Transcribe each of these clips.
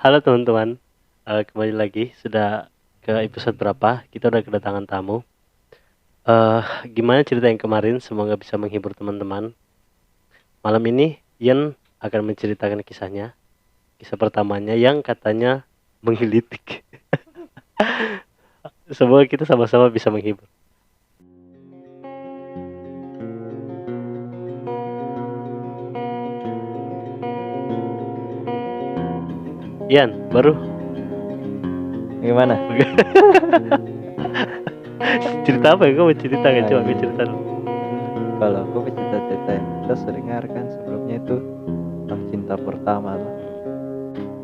Halo teman-teman, kembali lagi. Sudah ke episode berapa? Kita udah kedatangan tamu. Gimana cerita yang kemarin? Semoga bisa menghibur teman-teman. Malam ini Ian akan menceritakan kisahnya. Kisah pertamanya yang katanya menggelitik. Semoga kita sama-sama bisa menghibur. Ian, baru Gimana? cerita apa yang kamu ceritakan? Coba aku cerita dulu. Kalau aku cerita-cerita yang kita sering dengar kan sebelumnya itu tentang cinta pertama lah.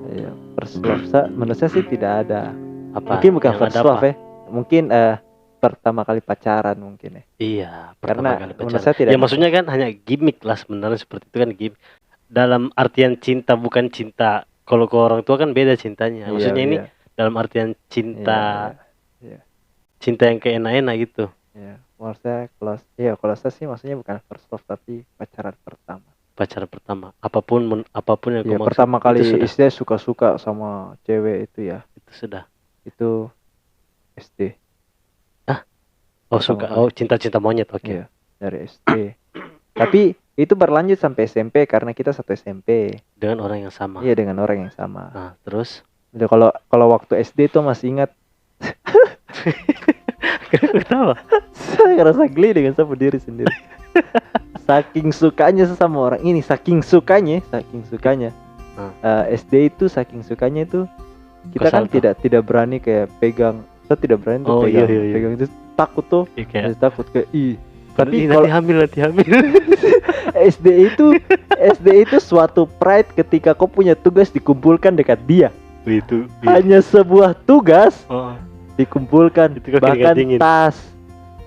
Ya, first love menurut saya sih tidak ada. Apa? Mungkin bukan Yang first ada love apa? ya. Mungkin pertama kali pacaran mungkin ya. Iya, Karena pertama kali menurut pacaran. saya tidak Ya ada. maksudnya kan hanya gimmick lah sebenarnya, seperti itu kan gimmick. Dalam artian cinta bukan cinta. Kalau ke orang tua kan beda cintanya. Maksudnya ini dalam artian cinta, Iya. cinta yang kayak enak-enak gitu. Ya, menurut saya kalau saya sih maksudnya bukan first love tapi pacaran pertama. Pacaran pertama. Apapun yang Iya, kau maksud, pertama kali itu sudah. istri suka-suka sama cewek itu ya. Itu sudah. Itu SD. Oh, Pertama suka. kali. Oh, cinta-cinta monyet. Oke. Iya, dari SD. Tapi itu berlanjut sampai SMP karena kita satu SMP. Dengan orang yang sama. Iya, dengan orang yang sama. Nah, terus Jadi kalau waktu SD tuh masih ingat ketawa. saya ngerasa geli dengan sama diri sendiri. Saking sukanya sama orang ini, saking sukanya. SD itu saking sukanya itu kita kan Kau tidak berani kayak pegang. Saya tidak berani tuh Oh, pegang. iya. Pegang itu takut tuh. Iya, kayak, Masih takut kayak tapi nanti kalau nanti hamil. SD itu suatu pride ketika kau punya tugas dikumpulkan dekat dia. Itu. Hanya sebuah tugas Oh, dikumpulkan, itu kau bahkan keringat dingin. tas.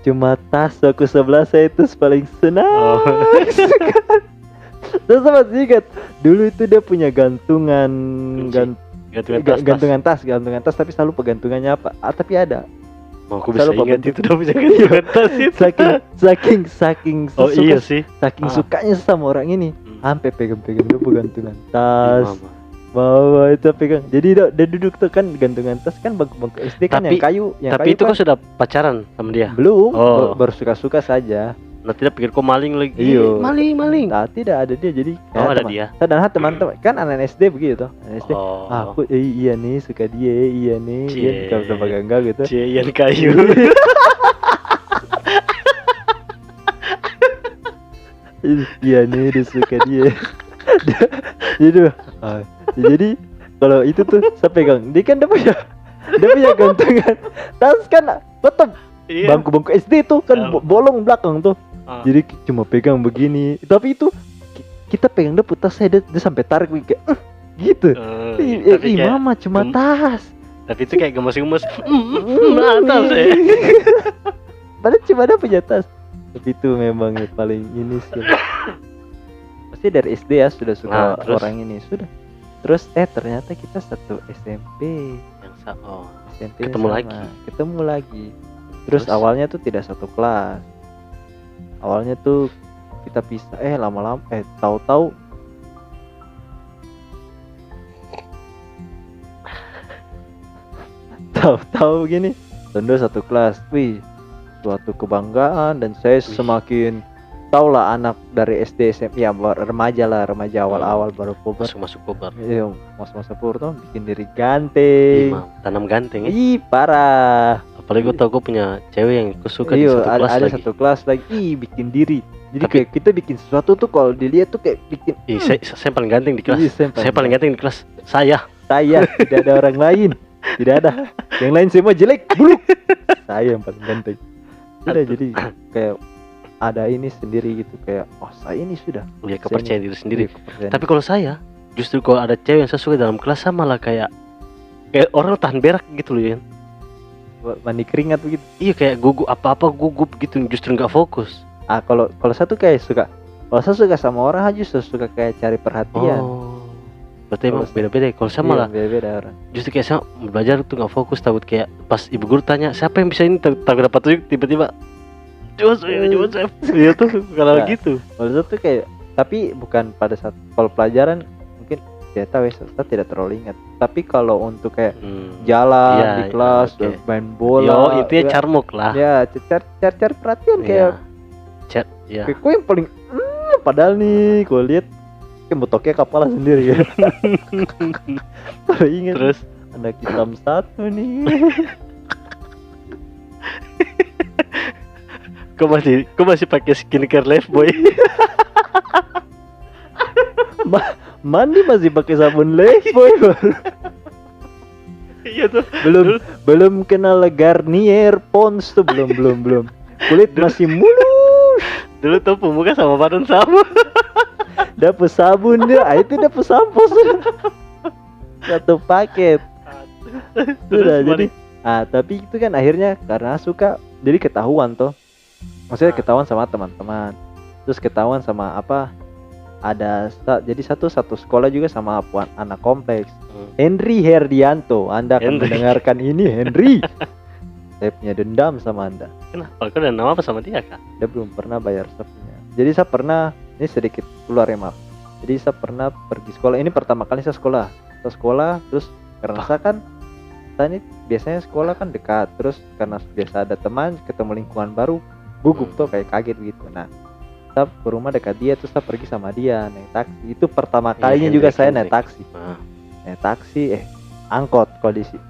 Cuma tas aku sebelah saya itu paling senang. Terus sama ingat dulu itu dia punya gantungan Gantungan tas. gantungan tas tapi selalu pegantungannya apa? Tapi ada. Mau aku bisa Selalu ingat pembentuk. itu udah bisa gantungan tas itu. saking Oh iya sih. saking sukanya sama orang ini sampai pegang-pegang dia pegantungan Iya, tas. Bawa itu pegang. Jadi dia duduk tuh kan gantungan tas kan bangku SD kan Tapi- yang kayu, Tapi itu kan kau sudah pacaran sama dia? belum, Oh. baru suka-suka saja. Nah, tidak pikir kau maling lagi. Iyo. Maling. Nah, tidak ada dia jadi Oh, ada dia. Padahal teman-teman kan anak SD begitu. Anak SD. Oh. Aku iya nih suka dia, iya nih. Dia Cie. kalau udah pegang gitu. Cian kayu. Iya nih dia suka dia. Jadi kalau itu tuh saya pegang. Dia kan dia punya gantungan tas kan tetap Iya. bangku SD tuh kan Tahu. bolong belakang tuh. Ah. Jadi cuma pegang begini. Tapi itu kita pegang dia tas saya dia sampai tarik kayak gitu. Tapi kayak, Mama cuma tas. tapi itu kayak gemes-gemes. Atas ya. Padahal cuma dia punya tas. Tapi itu memang yang paling ini sih. Pasti dari SD ya sudah suka Nah, terus? orang ini sudah. Terus ternyata kita satu SMP. SMP Ketemu sama. lagi. Ketemu lagi. Terus awalnya tuh tidak satu kelas. Awalnya tuh kita pisah. Lama-lama tahu-tahu gini. Tondo satu kelas. Wih, suatu kebanggaan dan saya semakin tahu lah anak dari SD SMP ya remaja awal-awal baru puber. Masuk puber. Iya, masa-masa puber tuh bikin diri ganteng. Tanam ganteng ya. Ih, parah. Apalagi gue tau gue punya cewek yang gue suka di Iya, satu kelas ada lagi. satu kelas lagi. Ih, bikin diri. Jadi Tapi- kayak kita bikin sesuatu tuh kalau dilihat tuh kayak bikin Saya paling ganteng di kelas. Ih, Saya paling ganteng di kelas. Saya. tidak ada orang lain. Tidak ada. Yang lain semua jelek, buluk. Saya yang paling ganteng. Sudah jadi kayak ada ini sendiri gitu kayak saya ini sudah. Ya, kepercayaan diri sendiri. Iya, kepercayaan. Tapi kalau saya justru kalau ada cewek yang saya suka dalam kelas sama lah kayak orang tahan berak gitu loh ya. Mandi keringat begitu. Iya, kayak gugup apa-apa gugup gitu, justru nggak fokus. Kalau saya tuh kayak suka. Kalau saya suka sama orang aja suka kayak cari perhatian. Oh, berarti emang Kalau beda-beda. Kalau saya malah beda orang. justru kayak saya belajar tuh nggak fokus, takut kayak pas ibu guru tanya siapa yang bisa ini, takut dapat tunjuk tiba-tiba Joseph. Iya tuh kalau Nah. gitu. Kalau saya tuh kayak tapi bukan pada saat kalau pelajaran mungkin tidak tahu ya, saya tidak terlalu ingat. Tapi kalau untuk kayak Hmm. jalan Iya, di kelas, oke. main bola, Yo, intinya ya, carmuk lah. ya cari perhatian kayak Chat, ya. kayak gue yang paling padahal nih gue lihat kayak botoknya kepala sendiri ya. Kalau ingat Terus anak hitam satu nih. kau masih pakai skincare Lifebuoy. Mandi masih pakai sabun Lifebuoy baru. Iya tuh. belum kenal Garnier Pond's tuh belum. Kulit masih mulus. Dulu tuh pemuka sama badan sama. Dapet sabun dia, itu dapet sampo sudah. Satu paket. Sudah jadi. Tapi itu kan akhirnya karena suka jadi ketahuan toh. Maksudnya ketahuan sama teman-teman. Terus ketahuan sama apa? Jadi satu sekolah juga sama anak kompleks. Henry Herdianto, Anda akan mendengarkan ini Henry. Saya punya dendam sama Anda. Kenapa? Kau udah nama apa sama dia kak? Dia belum pernah bayar sepnya. Jadi saya pernah, ini sedikit keluar ya maaf. Jadi saya pernah pergi sekolah. Ini pertama kali saya sekolah. Saya sekolah terus karena saya kan, saya ini biasanya sekolah kan dekat. Terus karena biasa ada teman, ketemu lingkungan baru, gugup tuh kayak kaget gitu. Nah, saya ke rumah dekat dia terus saya pergi sama dia naik taksi. Itu pertama kalinya juga saya naik taksi. Naik taksi, angkot kalau di sini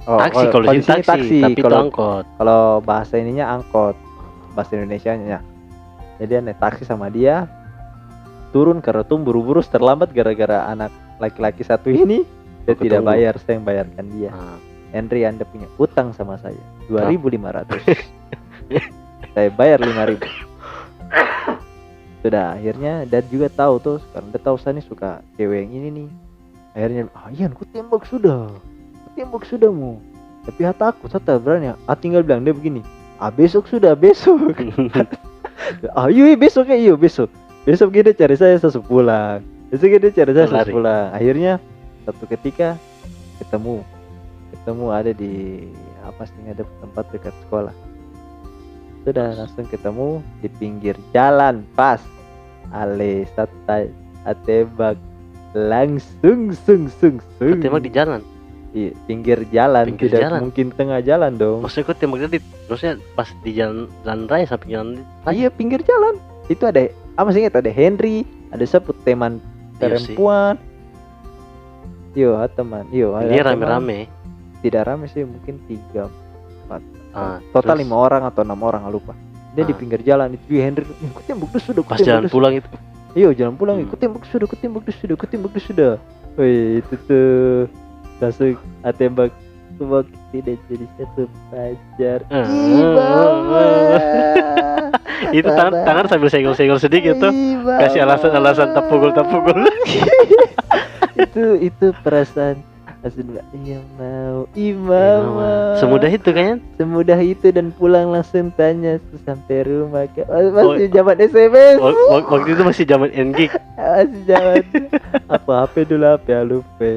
taksi, kalau di sini taksi, tapi itu angkot. Kalau bahasa ininya angkot, bahasa Indonesianya. Jadi naik taksi sama dia, turun karena tuh buru-buru terlambat gara-gara anak laki-laki satu ini dia tidak bayar, saya yang bayarkan dia. Henry, Anda punya utang sama saya 2.500. Saya bayar 5.000. Sudah akhirnya dan juga tahu tuh karena dia tahu saya nih suka cewek yang ini nih. Akhirnya Ian, ku tembak sudah mu. Tapi takut, saya tak berani. Tinggal bilang dia begini, besok sudah besok. Ayo besok dia cari saya pulang. Akhirnya satu ketika ketemu ada di ada tempat dekat sekolah. Sudah langsung ketemu di pinggir jalan pas ale satai atebak langsung tembak di jalan. Iya, pinggir jalan, tidak mungkin tengah jalan dong. Maksudnya kok tembaknya maksudnya pas di jalan raya sampai jalan raya. Iya, pinggir jalan. Itu ada masih ingat ada Henry, ada sebut teman perempuan. Yo, teman. Dia rame-rame. Tidak rame sih, mungkin 3 4. Total 5 orang atau 6 orang, lupa. Dia di pinggir jalan itu Henry, ku tembak sudah. Pas jalan pulang itu. Iya, jalan pulang ku tembak sudah. Wih, itu tuh langsung tembak tidak jadi satu pacar. Itu tangan sambil senggol sedikit tuh. Kasih alasan tak pukul. itu perasaan langsung iya mau. Semudah itu kan? Semudah itu dan pulang langsung tanya sampai rumah kan. Masih zaman SMS. Waktu itu masih zaman NGIG. Masih zaman apa HP dulu, HP lupa.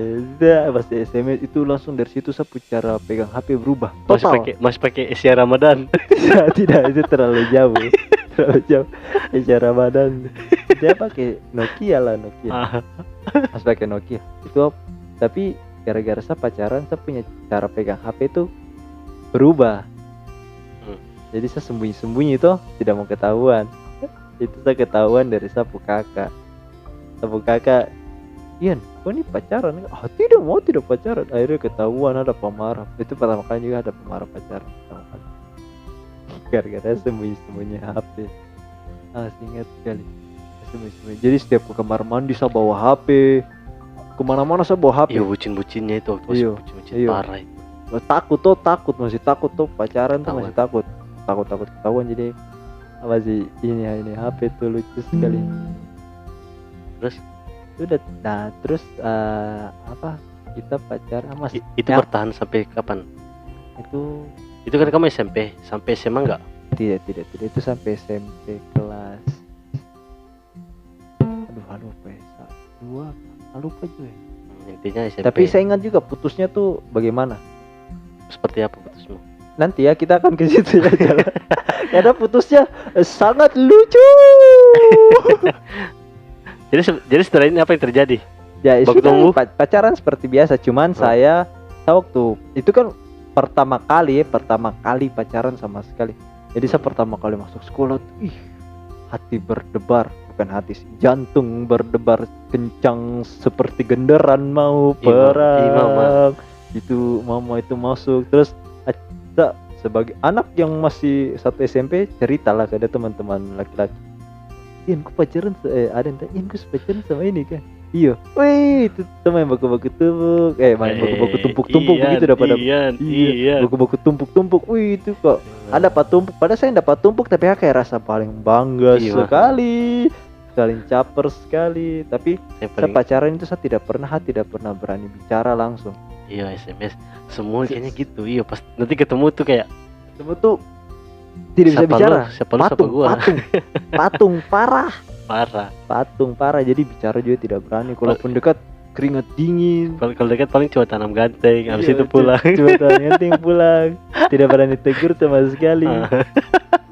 Masih SMS itu langsung dari situ saya cara pegang HP berubah. Masih pakai Asia Ramadan. Tidak, itu terlalu jauh. Asia Ramadan. Dia pakai Nokia. Masih pakai Nokia. Itu tapi gara-gara saya pacaran, saya punya cara pegang HP itu berubah. Jadi saya sembunyi-sembunyi tuh, tidak mau ketahuan. Itu saya ketahuan dari sapu kakak. Ian, kau ini pacaran? Tidak pacaran. Akhirnya ketahuan, ada pemarah. Itu pertama kali juga ada pemarah pacaran. Gara-gara sembunyi-sembunyi HP. Ingat sekali. Sembunyi-sembunyi. Jadi setiap ke kamar mandi saya bawa HP. Kemana-mana saya bawa HP. Iya, bucin-bucinnya itu waktu bucin parah itu. Masih takut tuh pacaran tuh masih takut ketahuan. Jadi masih ini HP tuh lucu sekali. Terus sudah terus kita pacaran itu bertahan sampai kapan? Itu kan kamu SMP sampai SMA enggak? Tidak itu sampai SMP kelas lupa juga. Intinya SMP. Tapi saya ingat juga putusnya tuh bagaimana? Seperti apa putusmu? Nanti ya kita akan ke situ ya. Karena putusnya sangat lucu. Jadi setelah ini apa yang terjadi? Ya Baku sudah, tumbuh? pacaran seperti biasa, cuman saya waktu itu kan pertama kali pacaran sama sekali. Jadi saya pertama kali masuk sekolah tuh, hati berdebar, bukan hati sih, jantung berdebar kencang seperti genderan mau perang. Itu mama itu masuk, terus sebagai anak yang masih satu SMP ceritalah ke ada teman-teman laki-laki, Ian ku pacaran ada yang tanya, Ian ku pacaran sama ini kan. Iya, wih itu main baku-baku tumpuk, main baku-baku tumpuk-tumpuk begitu daripada baku-baku tumpuk-tumpuk, wih itu kok ada dapat tumpuk, padahal saya dapat tumpuk tapi kayak rasa paling bangga sekali, saling caper sekali. Tapi saya pacaran itu saya tidak pernah berani bicara langsung. Iya, SMS semua kayaknya gitu. Iya, pas nanti ketemu tuh kayak ketemu tuh tidak bisa bicara, patung parah, jadi bicara juga tidak berani. Kalaupun dekat keringat dingin, kalau dekat paling cuma tanam ganteng, habis itu pulang. Cuma tanam ganteng pulang, tidak berani tegur sama sekali.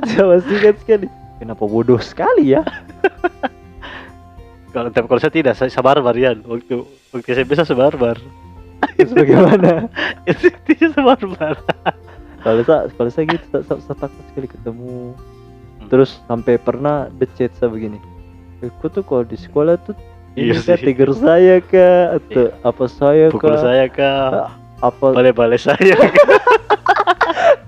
Sama sekali. Kenapa bodoh sekali ya? Kalau saya tidak, saya barbar ya. Waktu saya bisa sebarbar. Terus bagaimana? Itu sebarbar. Kalau saya gitu, saya takut sekali ketemu. Terus sampai pernah chat saya begini, aku tuh kalau di sekolah tuh ini tegur saya kah atau apa saya pukul kah, saya kah, apa bale-bale saya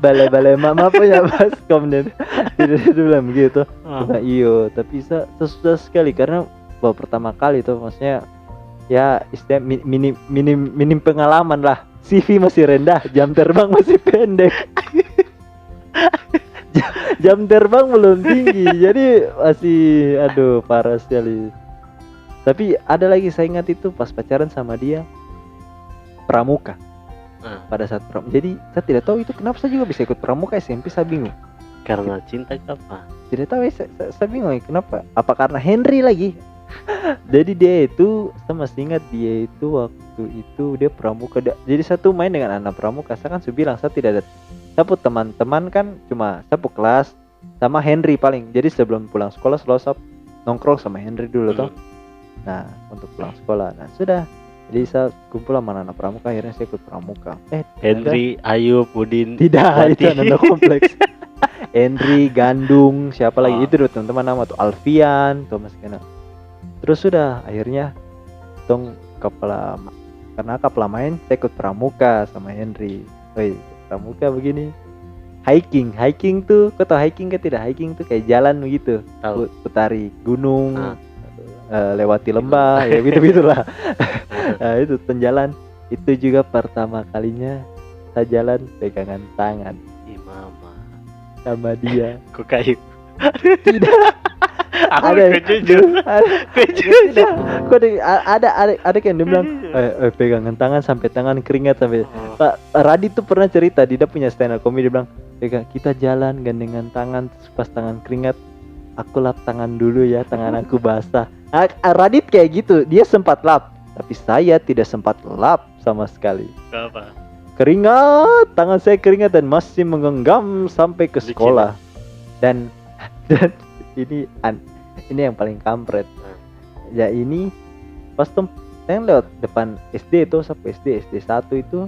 bale-bale mama apa ya Mas kemudian tidak bilang begitu. Nah, iyo, tapi saya susah sekali karena baru pertama kali tuh, maksudnya ya istilah minim pengalaman lah, CV masih rendah, jam terbang masih pendek. Jam terbang belum tinggi, jadi masih parah sekali. Tapi ada lagi saya ingat itu pas pacaran sama dia pramuka. Pada saat pramuka, jadi saya tidak tahu itu kenapa saya juga bisa ikut pramuka SMP, saya bingung. Karena cinta apa? Tidak tahu, saya bingung kenapa. Apa karena Henry lagi? Jadi dia itu, saya masih ingat dia itu waktu itu dia pramuka. Jadi satu main dengan anak pramuka, saya kan sudah bilang saya tidak ada. Saya pun teman-teman kan cuma satu kelas sama Henry paling. Jadi sebelum pulang sekolah selalu saya nongkrong sama Henry dulu toh. Nah untuk pulang sekolah, nah sudah. Jadi saya kumpul sama anak pramuka, akhirnya saya ikut pramuka. Henry, Ayub, Udin. Tidak, itu anak kompleks. Henry, Gandung, siapa lagi itu dulu teman-teman nama tuh Alfian, Thomas Kena. Terus sudah akhirnya karena kapal main saya ikut pramuka sama Henry. Pramuka begini hiking tuh, kau tahu hiking kan? Tidak, hiking tuh kayak jalan begitu, putari gunung, lewati lembah, ya gitu-gitulah. Nah, itu jalan itu juga pertama kalinya saya jalan pegangan tangan Mama sama dia. Kok kayu? Tidak. Ada yang dia bilang pegangan tangan sampai tangan keringat sampai Pak Radit tuh pernah cerita, dia punya stand up comedy, dia bilang kita jalan gandengan tangan, pas tangan keringat aku lap tangan dulu ya, tangan aku basah. Radit kayak gitu, dia sempat lap, tapi saya tidak sempat lap sama sekali. Kenapa? Keringat, tangan saya keringat dan masih menggenggam sampai ke sekolah. Dan ini yang paling kampret. Ya ini pas saya lewat depan SD itu, sampai SD 1 itu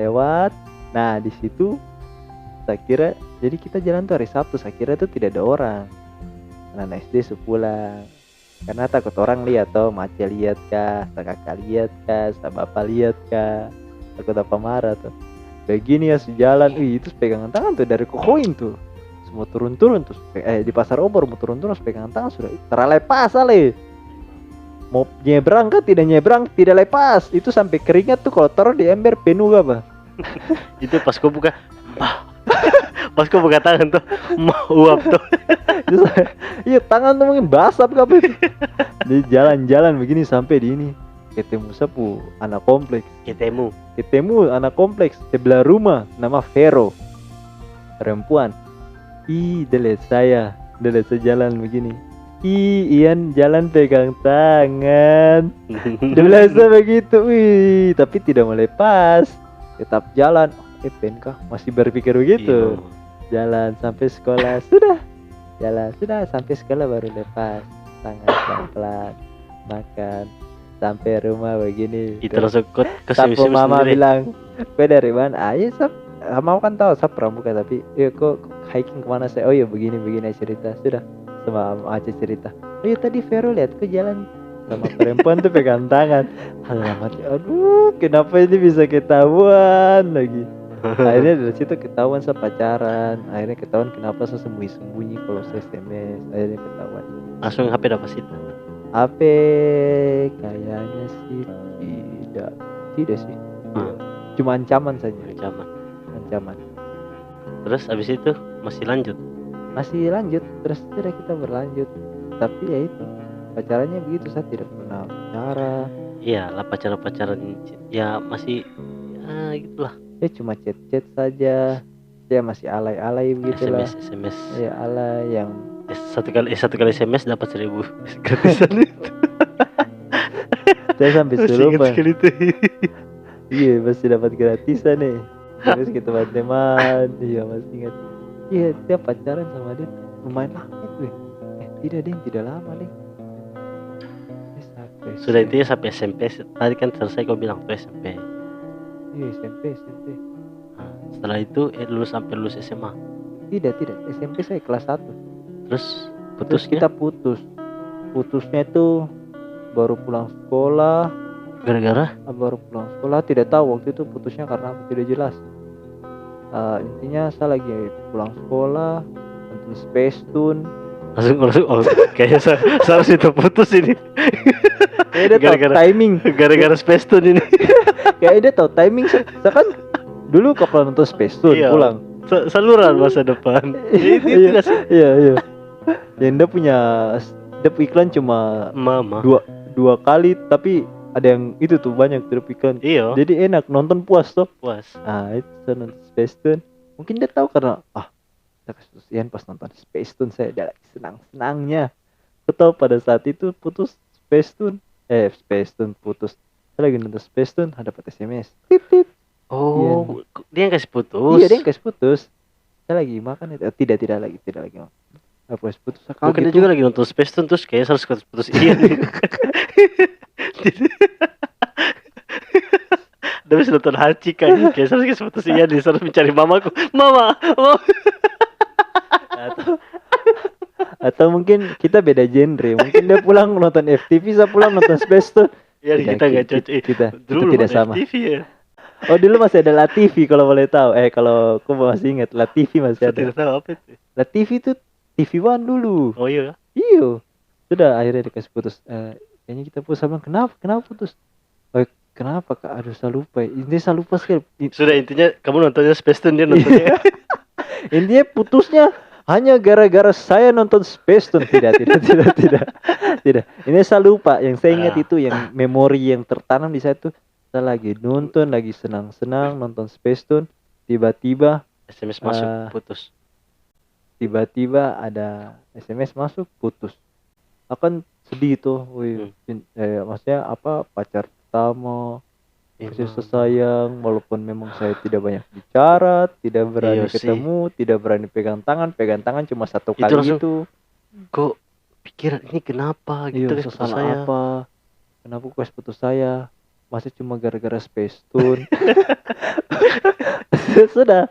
lewat. Nah di situ saya kira, jadi kita jalan tuh hari Sabtu, saya kira itu tidak ada orang. Anak SD sepulang, karena takut orang lihat toh, Mace lihat kah, kakak lihat kah, bapak lihat kah, takut apa marah tuh. Begini ya sejalan, itu pegangan tangan tuh dari kokoin tuh. Semua turun-turun terus di pasar Obor mau turun-turun pegangan tangan sudah terlepas ale. Mau nyebrang kan tidak nyebrang, tidak lepas. Itu sampai keringat tuh kalau taruh di ember penuh apa. Itu pas kau buka pas kau buka tangan tuh mau uap tuh. Iya tangan tuh mungkin basah apa itu. Di jalan-jalan begini sampai di ini ketemu sapu anak kompleks. Ketemu anak kompleks sebelah rumah nama Vero, perempuan. Delet saya jalan begini. Ian jalan pegang tangan. Delet saya begitu. Tapi tidak melepas. Tetap jalan. Penkah masih berpikir begitu. Jalan sampai sekolah sudah. Sampai sekolah baru lepas tangan pelan-pelan. makan sampai rumah begini. Itu langsung ke Sapu semis mama sendiri. bilang, "Kue dari mana?" "Ah, iya Sap, mama kan tahu Sap pramuka tapi iya kok hiking kemana saya?" "Oh iya begini cerita." Sudah sama Aceh cerita. "Oh iya tadi Vero lihat ke jalan sama perempuan tuh pegang tangan." Alamat, aduh kenapa ini bisa ketahuan lagi. Akhirnya dari situ ketahuan saya pacaran. Akhirnya ketahuan kenapa saya sembunyi-sembunyi kalau saya SMS. Akhirnya ketahuan. Langsung HP dapat sita. HP kayaknya sih tidak sih. Ah. Cuma ancaman saja. Ancaman. Terus abis itu masih lanjut. Masih lanjut, terus sudah kita berlanjut. Tapi ya itu pacarannya begitu, saya tidak pernah bicara. Iya lah, pacaran ya masih gitulah. Ya cuma chat saja. Ya masih alay begitulah. SMS. Ya alay yang satu kali SMS dapat 1.000 gratisan itu. saya sampai Masih ingat serupa. sekali itu. Iya masih dapat gratisan nih. Terus ke teman-teman. Iya masih ingat. Iya dia pacaran sama dia lumayan lama itu. Tidak lama nih. Sudah intinya sampai SMP. Tadi kan selesai kau bilang tuh SMP. Iya SMP. Nah, setelah itu lulus SMA. Tidak SMP saya kelas 1. Terus Terus kita putusnya itu baru pulang sekolah. Gara-gara Baru pulang sekolah, tidak tahu waktu itu putusnya karena apa, tidak jelas. Intinya saya lagi pulang sekolah nonton Space Tune. langsung kayaknya saya harus itu putus ini. Kayaknya dia tahu timing. Gara-gara Space Tune ini. Kayaknya dia tahu timing. Saya kan dulu kalau nonton Space Tune Iya. pulang. Saluran masa depan. Iya. Yang dia punya iklan cuma Mama. dua kali, tapi ada yang itu tuh banyak iklan. Iya. Jadi enak nonton puas toh. Puas. Itu saya nonton Space Tune. Mungkin dia tahu karena kasihan pas nonton Space Tune saya udah lagi senang-senangnya. Aku tahu pada saat itu putus Space Tune putus. Saya lagi nonton Space Tune, dapat SMS. Tit. Oh, dia yang kasih putus. Iya, dia yang kasih putus. Saya lagi makan itu. Tidak lagi makan. Apa putus? Mungkin dia juga lagi nonton Space Tune terus kayaknya harus putus iya nih. Dia bisa nonton Hachi kan, kayak harus putus iya nih, harus mencari mamaku. Mama. Atau mungkin kita beda genre. Mungkin dia pulang nonton FTV, saya pulang nonton Space Tune. Ya kita nggak cocok. Kita tidak sama. FTV ya. Oh dulu masih ada Latifi kalau boleh tahu. Kalau aku masih ingat Latifi masih Saya ada. tidak tahu apa itu. Latifi itu TV One dulu. Oh iya. Iya. Sudah akhirnya dikasih putus. Kayaknya kita putus sama kenapa putus? Oh, kenapa Kak? Aduh saya lupa. Intinya saya lupa sekali. Sudah intinya kamu nontonnya Space Tune, dia nontonnya. Intinya putusnya hanya gara-gara saya nonton Space Tune. Tidak. Ini saya lupa. Yang saya ingat itu yang memori yang tertanam di saya itu. Saya lagi nonton, lagi senang-senang nonton Space Tune, tiba-tiba SMS masuk putus. Tiba-tiba ada SMS masuk putus. Akan sedih tuh, maksudnya apa, pacar pertama, kasih sayang, walaupun memang saya tidak banyak bicara, tidak berani ketemu, tidak berani pegang tangan cuma satu kali itu. Kok pikir ini kenapa gitu, salah apa? Kenapa kok putus saya? Masih cuma gara-gara Space Tune. Sudah.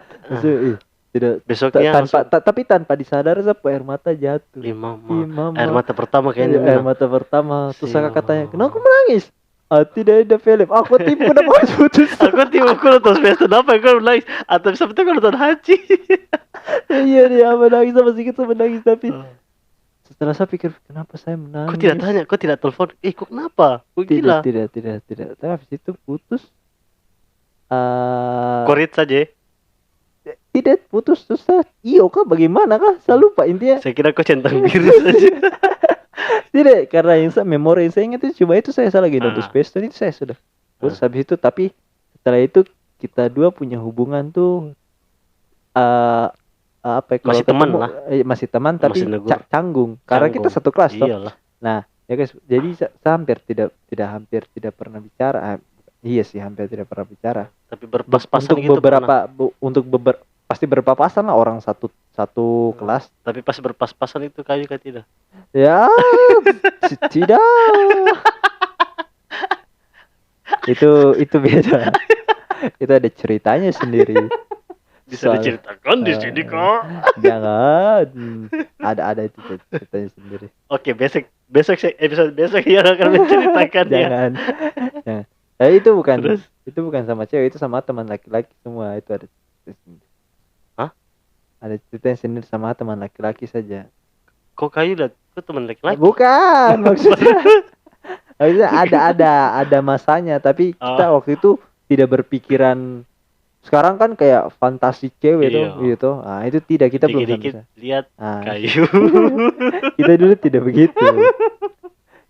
Tidak besoknya tapi tanpa disadar saya air mata jatuh. Mama. Air mata pertama kayaknya. Air mata pertama. Terus saya katanya, "Kenapa menangis?" Tidak ada film. Aku tipu kenapa harus putus. Aku nonton Space Tune, apa aku menangis? Atau sampai aku nonton Haji. Iya dia menangis, sama sedikit saya menangis, tapi setelah saya pikir kenapa saya menangis. Kok tidak tanya, kok tidak telepon? Kok kenapa? Kok gila? Tidak. Tapi habis itu putus. Korit saja. Tidak putus terus kah bagaimana kah? Saya lupa intinya. Saya kira kau centang biru saja. Tidak, karena memori yang saya ingat itu cuma itu, saya lagi nonton Space Tune itu saya sudah putus habis itu. Tapi setelah itu kita dua punya hubungan tuh masih teman lah. Masih teman tapi canggung karena kita satu kelas toh. Iyalah. Nah, ya guys, jadi hampir tidak pernah bicara. Iya sih, hampir tidak pernah bicara. Tapi berpas-pasan untuk gitu beberapa pasti berpapasan lah orang satu satu kelas. Tapi pas berpas-pasan itu kayu kan tidak? Ya, tidak. Itu beda. Itu ada ceritanya sendiri. Bisa diceritakan di sini kok. Jangan. Ada itu ceritanya sendiri. Oke, besok episode besok yang akan menceritakan ya. Jangan. Itu bukan Terus? itu bukan sama cewek, itu sama teman laki-laki semua. Itu ada cerita sendiri. Hah? Ada cerita sendiri sama teman laki-laki saja. Kok kayu lah? Kok teman laki-laki? Bukan maksudnya. Maksudnya ada masanya, tapi kita waktu itu tidak berpikiran. Sekarang kan kayak fantasi cewek tuh gitu. Nah, itu tidak, kita belum Dikit-dikit lihat kayu. Kita dulu tidak begitu.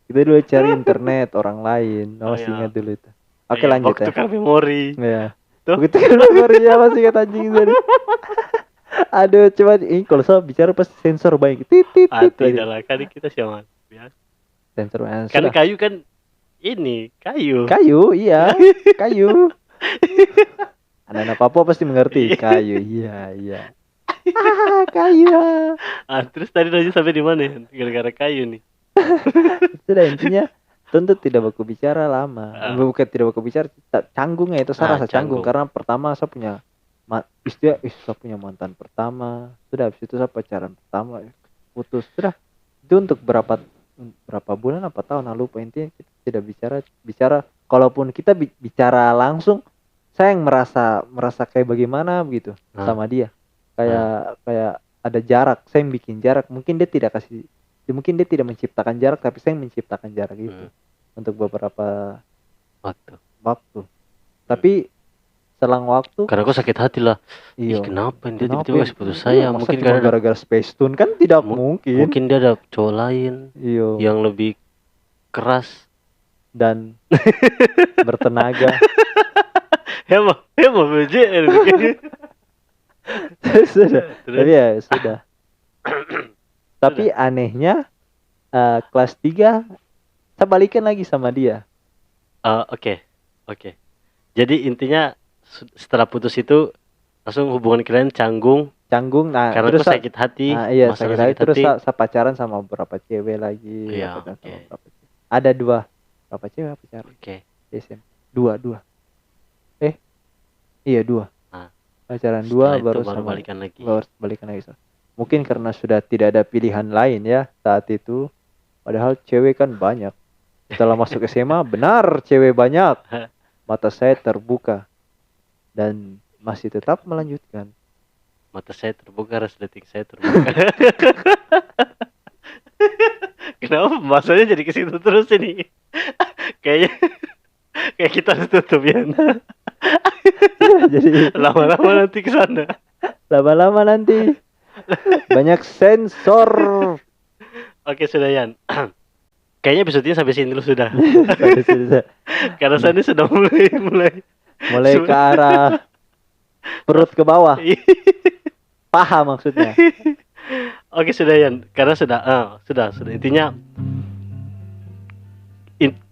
Kita dulu cari internet orang lain. Masih ingat dulu itu. Oke, lanjut waktu kan memori. ya. Tuh. Begitu kan memori ya, masih ingat anjing tadi. Aduh, coba ini kalau saya bicara pasti sensor baik. Tit. Tidak lah, kan kita siapa? Biasa. Sensor Kan kayu kan ini kayu. Kayu, iya. Kayu. Anak-anak Papua pasti mengerti. Kayu, iya. Kayu. Terus tadi aja sampai di mana? Gara-gara kayu nih. Sudah, intinya tentu tidak baku bicara lama. Bukan tidak baku bicara, canggungnya itu saya rasa canggung. Karena pertama saya punya saya punya mantan pertama. Sudah, habis itu saya pacaran pertama, putus. Sudah, itu untuk berapa bulan apa tahun, lupa. Intinya kita tidak bicara. Kalaupun kita bicara langsung, saya yang merasa kayak bagaimana begitu sama dia. Kayak ada jarak. Saya yang bikin jarak. Mungkin dia tidak menciptakan jarak, tapi saya yang menciptakan jarak itu untuk beberapa waktu. Tapi selang waktu, karena aku sakit hati lah. Iya. Kenapa dia tiba-tiba kasih putus saya? Mungkin gara-gara Space Tune kan, tidak mungkin. Mungkin dia ada cowok lain yang lebih keras dan bertenaga. Heboh BJ. Sudah. Tapi anehnya kelas 3 saya balikan lagi sama dia. Oke. Jadi intinya setelah putus itu langsung hubungan kalian canggung. Nah, karena aku sakit hati. Iya, sakit hati. Terus saya pacaran sama beberapa cewek lagi. Iya, ada 2. Berapa cewek pacaran? Oke. Dua. Iya, 2. Pacaran 2 baru balikan lagi. Mungkin karena sudah tidak ada pilihan lain ya saat itu. Padahal cewek kan banyak. Setelah masuk SMA, benar cewek banyak. Mata saya terbuka dan masih tetap melanjutkan. Mata saya terbuka, resleting saya terbuka. Kenapa masanya jadi ke situ terus ini? Kayaknya kayak kita harus tutup ya. Jadi lama-lama nanti ke sana. Banyak sensor. Oke, sudah Yan. Kayaknya episode-nya sampai sini dulu sudah. Karena saya ini sudah mulai ke arah perut ke bawah. Paha maksudnya. Oke, sudah Yan. Karena sudah intinya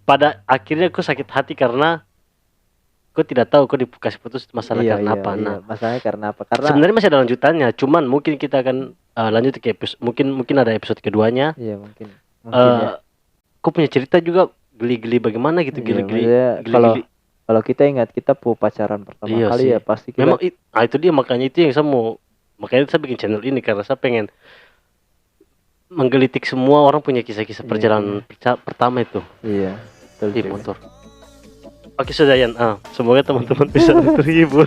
pada akhirnya aku sakit hati karena aku tidak tahu aku dikasih putus masalah karena apa. Masalahnya karena apa? Karena sebenarnya masih ada lanjutannya, cuman mungkin kita akan lanjut ke episode, mungkin ada episode keduanya. Iya, mungkin ya. Aku punya cerita juga geli-geli bagaimana gitu, geli-geli. Kalau kita ingat kita pacaran pertama kali ya pasti kita. Memang itu dia, makanya itu yang makanya saya bikin channel ini, karena saya pengen menggelitik semua orang punya kisah-kisah perjalanan pertama itu. Iya. Di motor. Oke, sudah Yan. Semoga teman-teman bisa terhibur.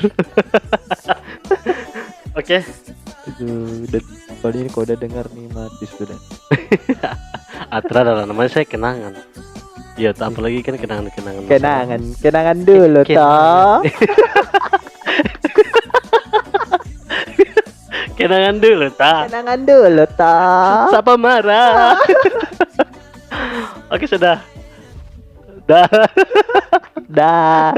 Oke. Dan kali ini kau udah dengar nih mati sudah. Atra adalah namanya saya kenangan. Iya, apalagi kan kenangan. Kenangan dulu toh. Kenangan dulu toh. Siapa marah? Oke, sudah. Dah.